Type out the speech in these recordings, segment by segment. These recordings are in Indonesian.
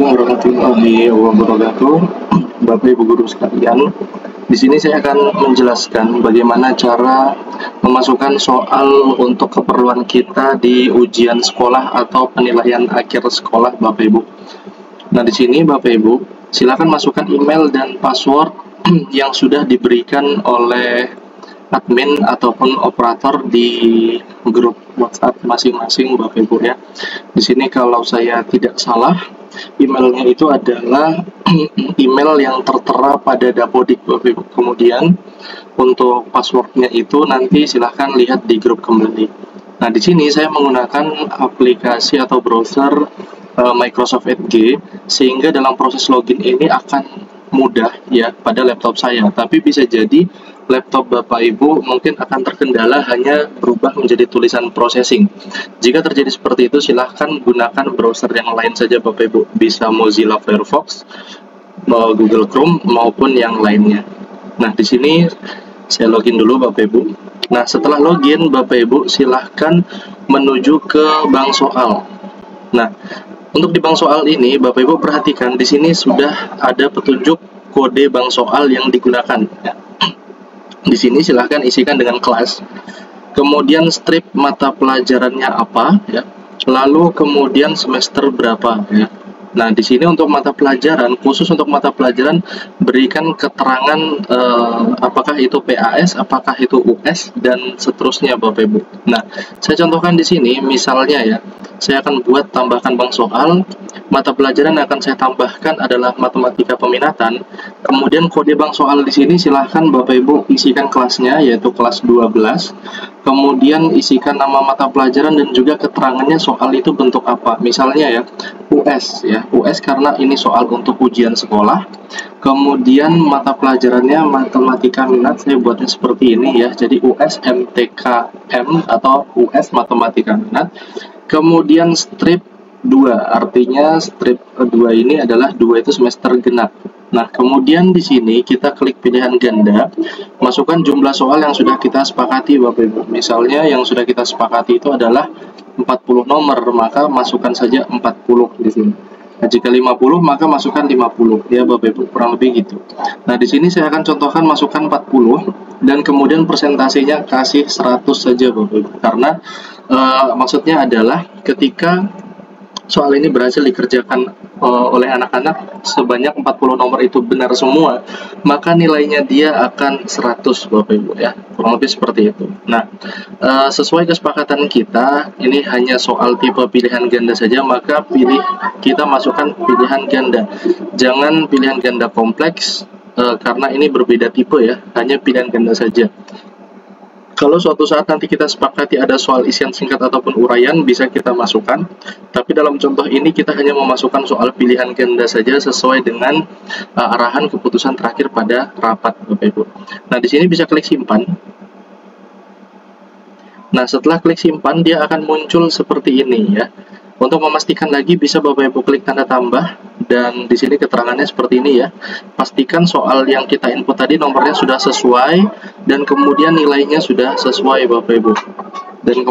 Assalamualaikum warahmatullahi wabarakatuh, Bapak Ibu guru sekalian. Di sini saya akan menjelaskan bagaimana cara memasukkan soal untuk keperluan kita di ujian sekolah atau penilaian akhir sekolah, Bapak Ibu. Nah, di sini Bapak Ibu, silakan masukkan email dan password yang sudah diberikan oleh admin ataupun operator di grup WhatsApp masing-masing, Bapak Ibu ya. Di sini kalau saya tidak salah, emailnya itu adalah email yang tertera pada Dapodik, Bapak Ibu. Kemudian untuk passwordnya itu nanti silahkan lihat di grup kembali. Nah, di sini saya menggunakan aplikasi atau browser Microsoft Edge, sehingga dalam proses login ini akan mudah ya pada laptop saya. Tapi bisa jadi laptop Bapak Ibu mungkin akan terkendala hanya berubah menjadi tulisan processing. Jika terjadi seperti itu, silahkan gunakan browser yang lain saja Bapak Ibu. Bisa Mozilla Firefox, Google Chrome maupun yang lainnya. Nah, di sini saya login dulu Bapak Ibu. Nah, setelah login Bapak Ibu silahkan menuju ke bank soal. Nah, untuk di bank soal ini Bapak Ibu perhatikan di sini sudah ada petunjuk kode bank soal yang digunakan. Di sini silahkan isikan dengan kelas, kemudian strip mata pelajarannya apa ya, lalu kemudian semester berapa ya. Nah, di sini untuk mata pelajaran, khusus untuk mata pelajaran berikan keterangan apakah itu PAS, apakah itu US, dan seterusnya Bapak Ibu. Nah, saya contohkan di sini, misalnya ya, saya akan buat tambahkan bank soal, mata pelajaran yang akan saya tambahkan adalah matematika peminatan, kemudian kode bank soal di sini silahkan Bapak Ibu isikan kelasnya, yaitu kelas 12, kemudian isikan nama mata pelajaran dan juga keterangannya soal itu bentuk apa, misalnya ya, US ya, US karena ini soal untuk ujian sekolah. Kemudian mata pelajarannya matematika minat, saya buatnya seperti ini ya, jadi US MTKM atau US matematika minat. Kemudian strip 2, artinya strip 2 ini adalah 2 itu semester genap. Nah, kemudian di sini kita klik pilihan ganda, masukkan jumlah soal yang sudah kita sepakati Bapak Ibu. Misalnya yang sudah kita sepakati itu adalah 40 nomor, maka masukkan saja 40 di sini. Nah, jika 50 maka masukkan 50 ya Bapak Ibu, kurang lebih gitu. Nah, di sini saya akan contohkan masukkan 40 dan kemudian persentasenya kasih 100 saja Bapak Ibu. Karena maksudnya adalah ketika soal ini berhasil dikerjakan oleh anak-anak sebanyak 40 nomor itu benar semua, maka nilainya dia akan 100 Bapak Ibu ya, kurang lebih seperti itu. Nah, sesuai kesepakatan kita, ini hanya soal tipe pilihan ganda saja, maka kita masukkan pilihan ganda. Jangan pilihan ganda kompleks, karena ini berbeda tipe ya, hanya pilihan ganda saja. Kalau suatu saat nanti kita sepakati ada soal isian singkat ataupun uraian, bisa kita masukkan. Tapi dalam contoh ini kita hanya memasukkan soal pilihan ganda saja sesuai dengan arahan keputusan terakhir pada rapat Bapak Ibu. Nah, di sini bisa klik simpan. Nah, setelah klik simpan dia akan muncul seperti ini ya. Untuk memastikan lagi bisa Bapak Ibu klik tanda tambah, dan di sini keterangannya seperti ini ya. Pastikan soal yang kita input tadi nomornya sudah sesuai dan kemudian nilainya sudah sesuai Bapak Ibu. Dan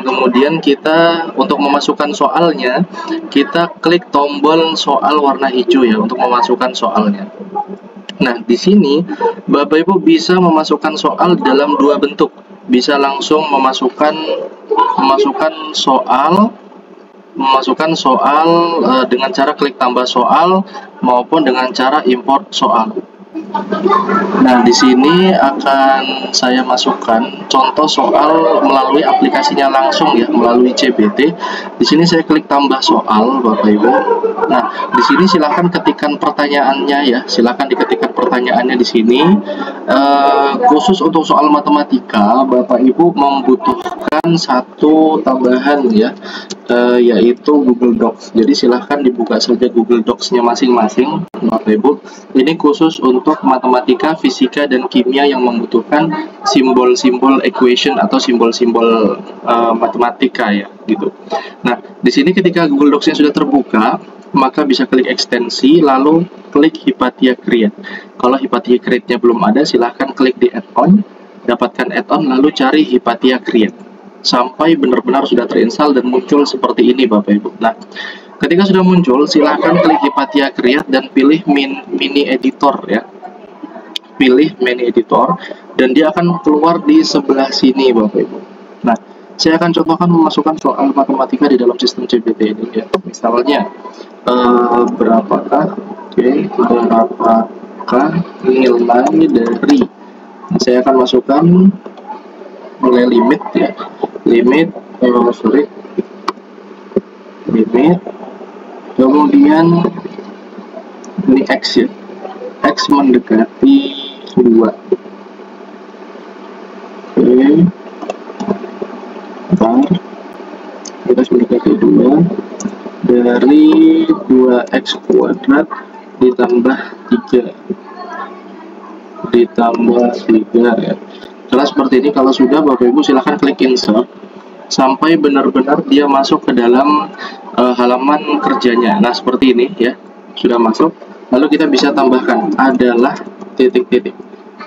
kemudian kita untuk memasukkan soalnya, kita klik tombol soal warna hijau ya untuk memasukkan soalnya. Nah, di sini Bapak Ibu bisa memasukkan soal dalam dua bentuk. Bisa langsung memasukkan soal dengan cara klik tambah soal maupun dengan cara import soal. Nah, di sini akan saya masukkan contoh soal melalui aplikasinya langsung ya, melalui CBT. Di sini saya klik tambah soal Bapak Ibu. Nah, di sini silahkan ketikkan pertanyaannya ya, silahkan diketikkan pertanyaannya di sini. Khusus untuk soal matematika, Bapak Ibu membutuhkan satu tambahan ya, yaitu Google Docs. Jadi silahkan dibuka saja Google Docs-nya masing-masing Bapak Ibu. Ini khusus untuk matematika, fisika, dan kimia yang membutuhkan simbol-simbol equation atau simbol-simbol matematika ya gitu. Nah, di sini ketika Google Docs-nya sudah terbuka, maka bisa klik ekstensi lalu klik Hypatia Create. Kalau Hypatia Create-nya belum ada, silahkan klik di add-on, dapatkan add-on lalu cari Hypatia Create sampai benar-benar sudah terinstall dan muncul seperti ini Bapak Ibu. Nah, Ketika sudah muncul, silahkan klik Hypatia Create dan pilih mini editor ya. Pilih mini editor dan dia akan keluar di sebelah sini Bapak Ibu. Nah, saya akan contohkan memasukkan soal matematika di dalam sistem CBT ini ya. Misalnya berapakah nilai dari, saya akan masukkan nilai limit ya, limit kemudian ini x ya, x mendekati 2. Oke, bentar, kita mendekati 2 dari 2x kuadrat ditambah 3 ya. Setelah seperti ini, kalau sudah Bapak Ibu silahkan klik insert sampai benar-benar dia masuk ke dalam halaman kerjanya. Nah, seperti ini ya, sudah masuk. Lalu kita bisa tambahkan adalah titik-titik.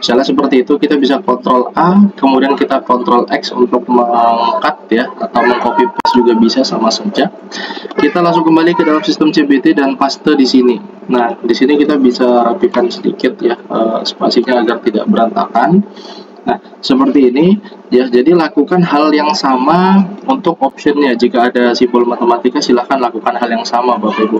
Misalnya seperti itu, kita bisa Ctrl A, kemudian kita Ctrl X untuk mengangkat ya, atau mengcopy paste juga bisa, sama saja. Kita langsung kembali ke dalam sistem CBT dan paste di sini. Nah, di sini kita bisa rapikan sedikit ya, spasinya agar tidak berantakan. Nah, seperti ini ya. Jadi lakukan hal yang sama untuk optionnya. Jika ada simbol matematika, silahkan lakukan hal yang sama Bapak Ibu.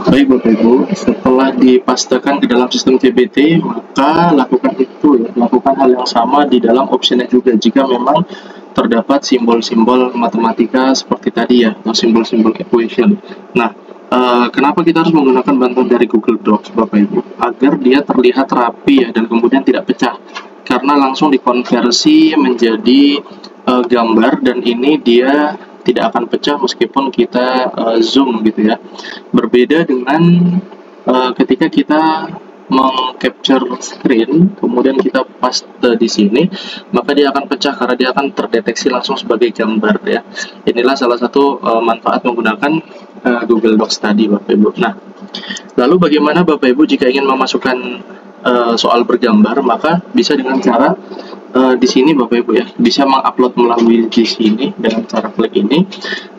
Baik Bapak Ibu, setelah dipastekan ke dalam sistem CBT, maka lakukan itu ya, lakukan hal yang sama di dalam optionnya juga jika memang terdapat simbol-simbol matematika seperti tadi ya, atau simbol-simbol equation. Nah, kenapa kita harus menggunakan bantuan dari Google Docs Bapak Ibu? Agar dia terlihat rapi ya, dan kemudian tidak pecah, karena langsung dikonversi menjadi gambar, dan ini dia tidak akan pecah meskipun kita zoom gitu ya. Berbeda dengan ketika kita meng-capture screen kemudian kita paste di sini, maka dia akan pecah karena dia akan terdeteksi langsung sebagai gambar ya. Inilah salah satu manfaat menggunakan Google Docs tadi Bapak Ibu. Nah, lalu bagaimana Bapak Ibu jika ingin memasukkan soal bergambar? Maka bisa dengan cara di sini Bapak Ibu ya, bisa mengupload melalui di sini dengan cara klik ini,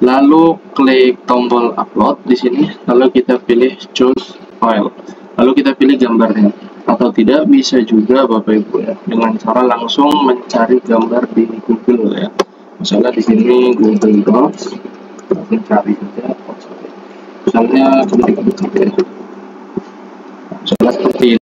lalu klik tombol upload di sini, lalu kita pilih choose file, lalu kita pilih gambarnya. Atau tidak, bisa juga Bapak Ibu ya dengan cara langsung mencari gambar di Google ya. Misalnya di sini Google Docs, langsung cari saja. Misalnya misalnya seperti ini.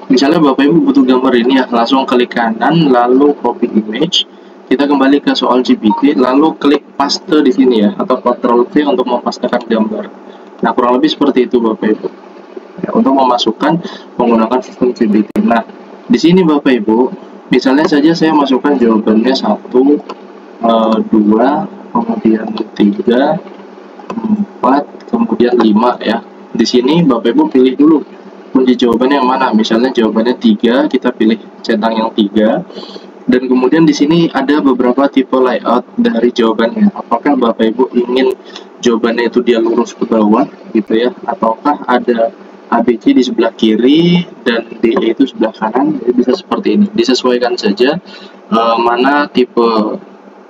Misalnya Bapak Ibu butuh gambar ini ya, langsung klik kanan lalu copy image, kita kembali ke soal GPT, lalu klik paste di sini ya, atau Ctrl V untuk mempastekan gambar. Nah, kurang lebih seperti itu Bapak Ibu ya, untuk memasukkan menggunakan sistem GPT. Nah, di sini Bapak Ibu, misalnya saja saya masukkan jawabannya 1, 2, kemudian 3, 4, kemudian 5 ya. Di sini Bapak Ibu pilih dulu kunci jawabannya yang mana. Misalnya jawabannya 3, kita pilih centang yang 3. Dan kemudian di sini ada beberapa tipe layout dari jawabannya. Apakah Bapak Ibu ingin jawabannya itu dia lurus ke bawah gitu ya, ataukah ada ABC di sebelah kiri dan DE itu sebelah kanan. Jadi bisa seperti ini. Disesuaikan saja mana tipe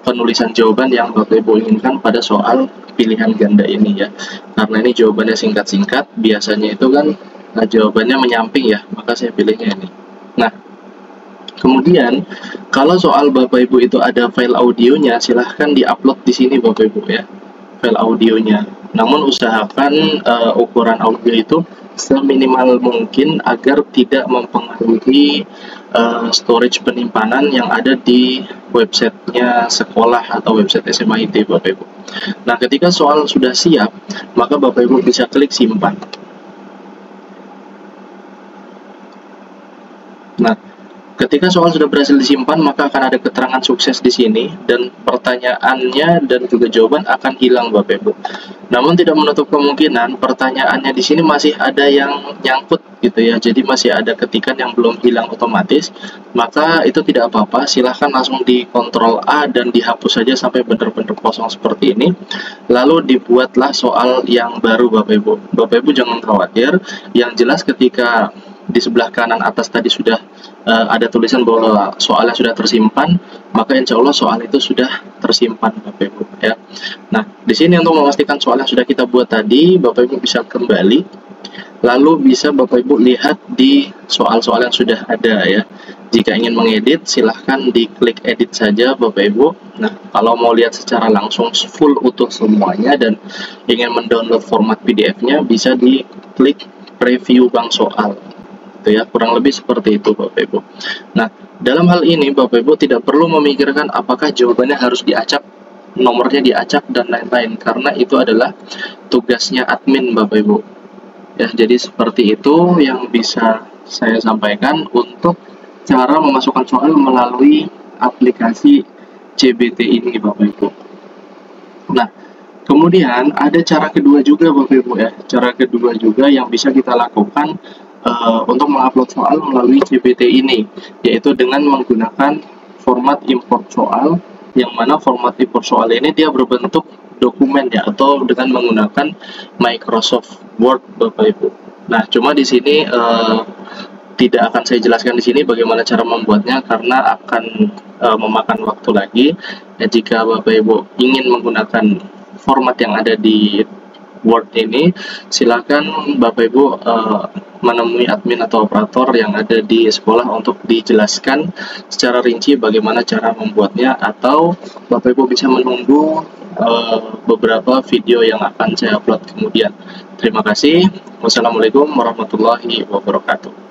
penulisan jawaban yang Bapak Ibu inginkan pada soal pilihan ganda ini ya. Karena ini jawabannya singkat-singkat, biasanya itu kan jawabannya menyamping ya, maka saya pilihnya ini. Nah, kemudian kalau soal Bapak Ibu itu ada file audionya, silahkan diupload di sini Bapak Ibu ya, file audionya. Namun usahakan ukuran audio itu seminimal mungkin agar tidak mempengaruhi storage penyimpanan yang ada di websitenya sekolah atau website SMA IT Bapak Ibu. Nah, ketika soal sudah siap, maka Bapak Ibu bisa klik simpan. Nah, ketika soal sudah berhasil disimpan, maka akan ada keterangan sukses di sini, dan pertanyaannya dan juga jawaban akan hilang Bapak Ibu. Namun tidak menutup kemungkinan pertanyaannya di sini masih ada yang nyangkut gitu ya. Jadi masih ada ketikan yang belum hilang otomatis. Maka itu tidak apa-apa, silahkan langsung di Ctrl A dan dihapus saja sampai benar-benar kosong seperti ini. Lalu dibuatlah soal yang baru Bapak Ibu. Bapak Ibu jangan khawatir, yang jelas ketika di sebelah kanan atas tadi sudah ada tulisan bahwa soalnya sudah tersimpan, maka insya Allah soal itu sudah tersimpan Bapak Ibu ya. Nah, di sini untuk memastikan soal yang sudah kita buat tadi, Bapak Ibu bisa kembali, lalu bisa Bapak Ibu lihat di soal-soal yang sudah ada ya. Jika ingin mengedit, silahkan diklik edit saja Bapak Ibu. Nah, kalau mau lihat secara langsung full utuh semuanya dan ingin mendownload format PDF-nya, bisa diklik preview bank soal. Itu ya, kurang lebih seperti itu Bapak Ibu. Nah, dalam hal ini Bapak Ibu tidak perlu memikirkan apakah jawabannya harus diacak, nomornya diacak dan lain-lain, karena itu adalah tugasnya admin Bapak Ibu. Ya, jadi seperti itu yang bisa saya sampaikan untuk cara memasukkan soal melalui aplikasi CBT ini Bapak Ibu. Nah, kemudian ada cara kedua juga Bapak Ibu ya. Cara kedua juga yang bisa kita lakukan untuk mengupload soal melalui CBT ini, yaitu dengan menggunakan format import soal, yang mana format import soal ini dia berbentuk dokumen ya, atau dengan menggunakan Microsoft Word Bapak Ibu. Nah, cuma di sini tidak akan saya jelaskan di sini bagaimana cara membuatnya karena akan memakan waktu lagi. Dan jika Bapak Ibu ingin menggunakan format yang ada di Word ini, silakan Bapak Ibu menemui admin atau operator yang ada di sekolah untuk dijelaskan secara rinci bagaimana cara membuatnya, atau Bapak Ibu bisa menunggu beberapa video yang akan saya upload kemudian. Terima kasih. Wassalamualaikum warahmatullahi wabarakatuh.